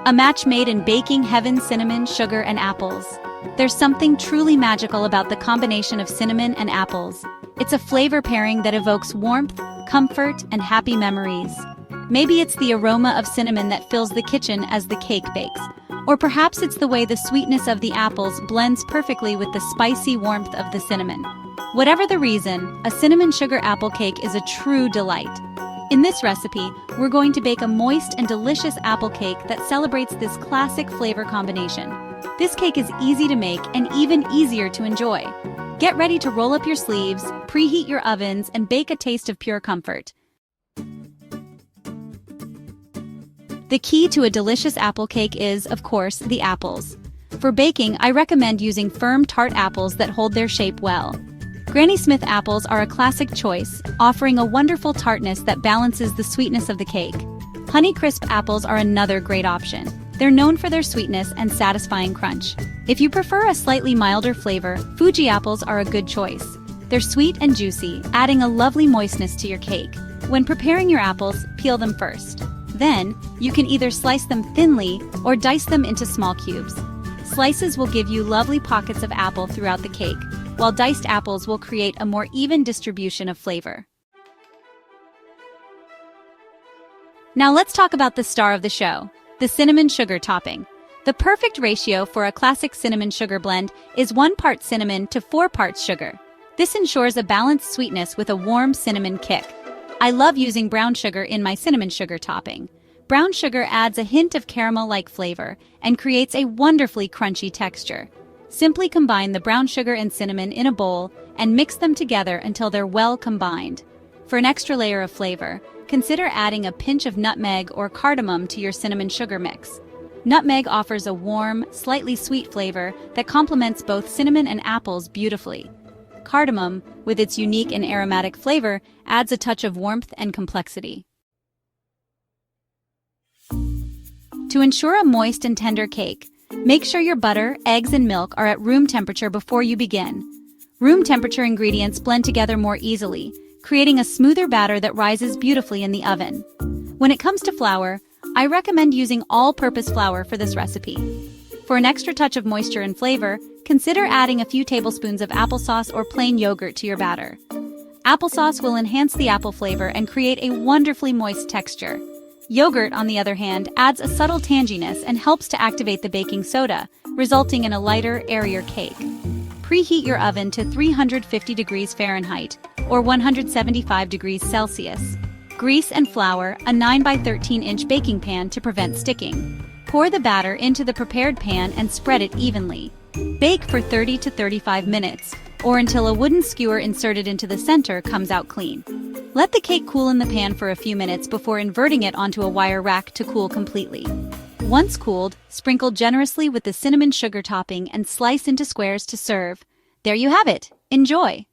A match made in baking heaven: cinnamon, sugar, and apples. There's something truly magical about the combination of cinnamon and apples. It's a flavor pairing that evokes warmth, comfort, and happy memories. Maybe it's the aroma of cinnamon that fills the kitchen as the cake bakes. Or perhaps it's the way the sweetness of the apples blends perfectly with the spicy warmth of the cinnamon. Whatever the reason, a cinnamon sugar apple cake is a true delight. In this recipe, we're going to bake a moist and delicious apple cake that celebrates this classic flavor combination. This cake is easy to make and even easier to enjoy. Get ready to roll up your sleeves, preheat your ovens, and bake a taste of pure comfort. The key to a delicious apple cake is, of course, the apples. For baking, I recommend using firm, tart apples that hold their shape well. Granny Smith apples are a classic choice, offering a wonderful tartness that balances the sweetness of the cake. Honeycrisp apples are another great option. They're known for their sweetness and satisfying crunch. If you prefer a slightly milder flavor, Fuji apples are a good choice. They're sweet and juicy, adding a lovely moistness to your cake. When preparing your apples, peel them first. Then, you can either slice them thinly or dice them into small cubes. Slices will give you lovely pockets of apple throughout the cake, while diced apples will create a more even distribution of flavor. Now let's talk about the star of the show, the cinnamon sugar topping. The perfect ratio for a classic cinnamon sugar blend is 1 part cinnamon to 4 parts sugar. This ensures a balanced sweetness with a warm cinnamon kick. I love using brown sugar in my cinnamon sugar topping. Brown sugar adds a hint of caramel-like flavor and creates a wonderfully crunchy texture. Simply combine the brown sugar and cinnamon in a bowl and mix them together until they're well combined. For an extra layer of flavor, consider adding a pinch of nutmeg or cardamom to your cinnamon sugar mix. Nutmeg offers a warm, slightly sweet flavor that complements both cinnamon and apples beautifully. Cardamom, with its unique and aromatic flavor, adds a touch of warmth and complexity. To ensure a moist and tender cake, make sure your butter, eggs, and milk are at room temperature before you begin. Room temperature ingredients blend together more easily, creating a smoother batter that rises beautifully in the oven. When it comes to flour, I recommend using all-purpose flour for this recipe. For an extra touch of moisture and flavor, consider adding a few tablespoons of applesauce or plain yogurt to your batter. Applesauce will enhance the apple flavor and create a wonderfully moist texture. Yogurt, on the other hand, adds a subtle tanginess and helps to activate the baking soda, resulting in a lighter, airier cake. Preheat your oven to 350 degrees Fahrenheit or 175 degrees Celsius. Grease and flour a 9 by 13-inch baking pan to prevent sticking. Pour the batter into the prepared pan and spread it evenly. Bake for 30 to 35 minutes, or until a wooden skewer inserted into the center comes out clean. Let the cake cool in the pan for a few minutes before inverting it onto a wire rack to cool completely. Once cooled, sprinkle generously with the cinnamon sugar topping and slice into squares to serve. There you have it. Enjoy!